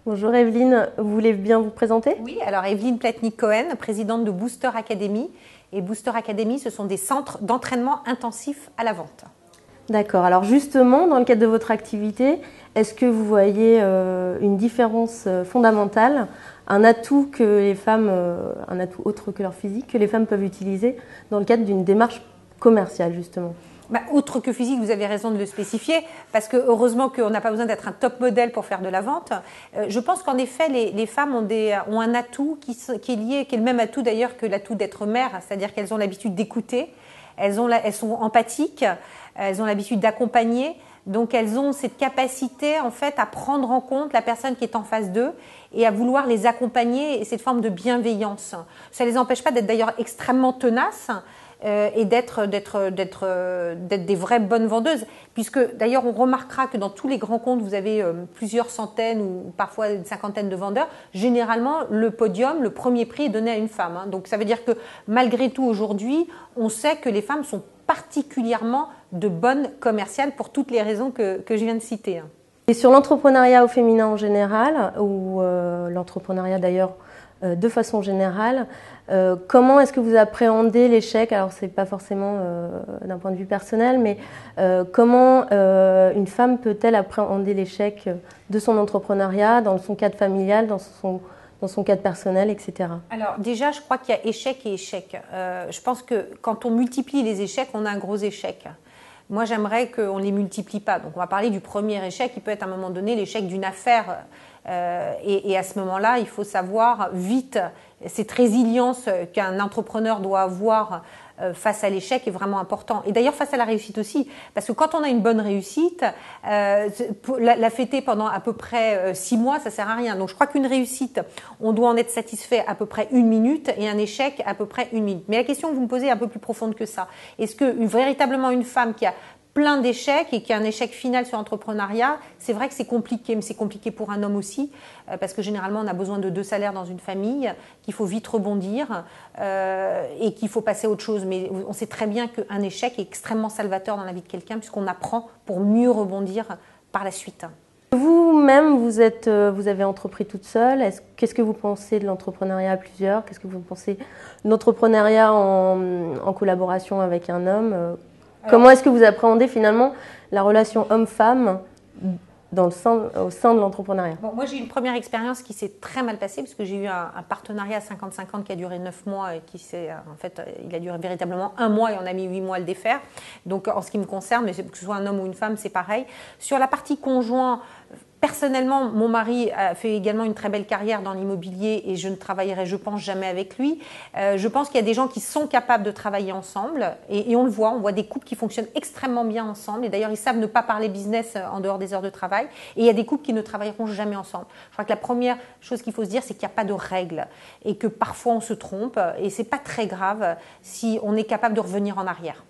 Bonjour Evelyne, vous voulez bien vous présenter? Oui, alors Evelyne Platnik-Cohen, présidente de Booster Academy. Et Booster Academy, ce sont des centres d'entraînement intensif à la vente. D'accord, alors justement, dans le cadre de votre activité, est-ce que vous voyez une différence fondamentale, un atout que les femmes, un atout autre que leur physique, que les femmes peuvent utiliser dans le cadre d'une démarche commerciale justement? Autre que physique, vous avez raison de le spécifier, parce que heureusement qu'on n'a pas besoin d'être un top modèle pour faire de la vente. Je pense qu'en effet, les femmes ont un atout qui est lié, qui est le même atout d'ailleurs que l'atout d'être mère, c'est-à-dire qu'elles ont l'habitude d'écouter, elles sont empathiques, elles ont l'habitude d'accompagner, donc elles ont cette capacité en fait à prendre en compte la personne qui est en face d'eux et à vouloir les accompagner, et cette forme de bienveillance. Ça ne les empêche pas d'être d'ailleurs extrêmement tenaces, et d'être des vraies bonnes vendeuses, puisque d'ailleurs on remarquera que dans tous les grands comptes vous avez plusieurs centaines ou parfois une cinquantaine de vendeurs. Généralement le podium, le premier prix est donné à une femme, hein. Donc ça veut dire que malgré tout aujourd'hui on sait que les femmes sont particulièrement de bonnes commerciales pour toutes les raisons que je viens de citer, hein. Et sur l'entrepreneuriat au féminin en général, ou l'entrepreneuriat d'ailleurs de façon générale, comment est-ce que vous appréhendez l'échec? Alors c'est pas forcément d'un point de vue personnel, mais comment une femme peut-elle appréhender l'échec de son entrepreneuriat, dans son cadre familial, dans son cadre personnel, etc. Alors déjà, je crois qu'il y a échec et échec. Je pense que quand on multiplie les échecs, on a un gros échec. Moi, j'aimerais qu'on ne les multiplie pas. Donc, on va parler du premier échec, qui peut être à un moment donné l'échec d'une affaire. Et à ce moment-là, il faut savoir vite, cette résilience qu'un entrepreneur doit avoir face à l'échec est vraiment important. Et d'ailleurs, face à la réussite aussi. Parce que quand on a une bonne réussite, la fêter pendant à peu près 6 mois, ça sert à rien. Donc, je crois qu'une réussite, on doit en être satisfait à peu près 1 minute, et un échec à peu près 1 minute. Mais la question que vous me posez est un peu plus profonde que ça. Est-ce que véritablement une femme qui a plein d'échecs et qui a un échec final sur l'entrepreneuriat, c'est vrai que c'est compliqué, mais c'est compliqué pour un homme aussi, parce que généralement on a besoin de 2 salaires dans une famille, qu'il faut vite rebondir et qu'il faut passer à autre chose. Mais on sait très bien qu'un échec est extrêmement salvateur dans la vie de quelqu'un, puisqu'on apprend pour mieux rebondir par la suite. Vous-même, vous avez entrepris toute seule. Qu'est-ce que vous pensez de l'entrepreneuriat à plusieurs? Qu'est-ce que vous pensez de l'entrepreneuriat en collaboration avec un homme? Comment est-ce que vous appréhendez finalement la relation homme-femme au sein de l'entrepreneuriat? Bon, moi, j'ai eu une première expérience qui s'est très mal passée, parce que j'ai eu un partenariat à 50-50 qui a duré 9 mois et il a duré véritablement 1 mois et on a mis 8 mois à le défaire. Donc, en ce qui me concerne, mais que ce soit un homme ou une femme, c'est pareil. Sur la partie conjoint, personnellement, mon mari a fait également une très belle carrière dans l'immobilier et je ne travaillerai, je pense, jamais avec lui. Je pense qu'il y a des gens qui sont capables de travailler ensemble et on le voit, on voit des couples qui fonctionnent extrêmement bien ensemble et d'ailleurs ils savent ne pas parler business en dehors des heures de travail, et il y a des couples qui ne travailleront jamais ensemble. Je crois que la première chose qu'il faut se dire, c'est qu'il n'y a pas de règles et que parfois on se trompe et c'est pas très grave si on est capable de revenir en arrière.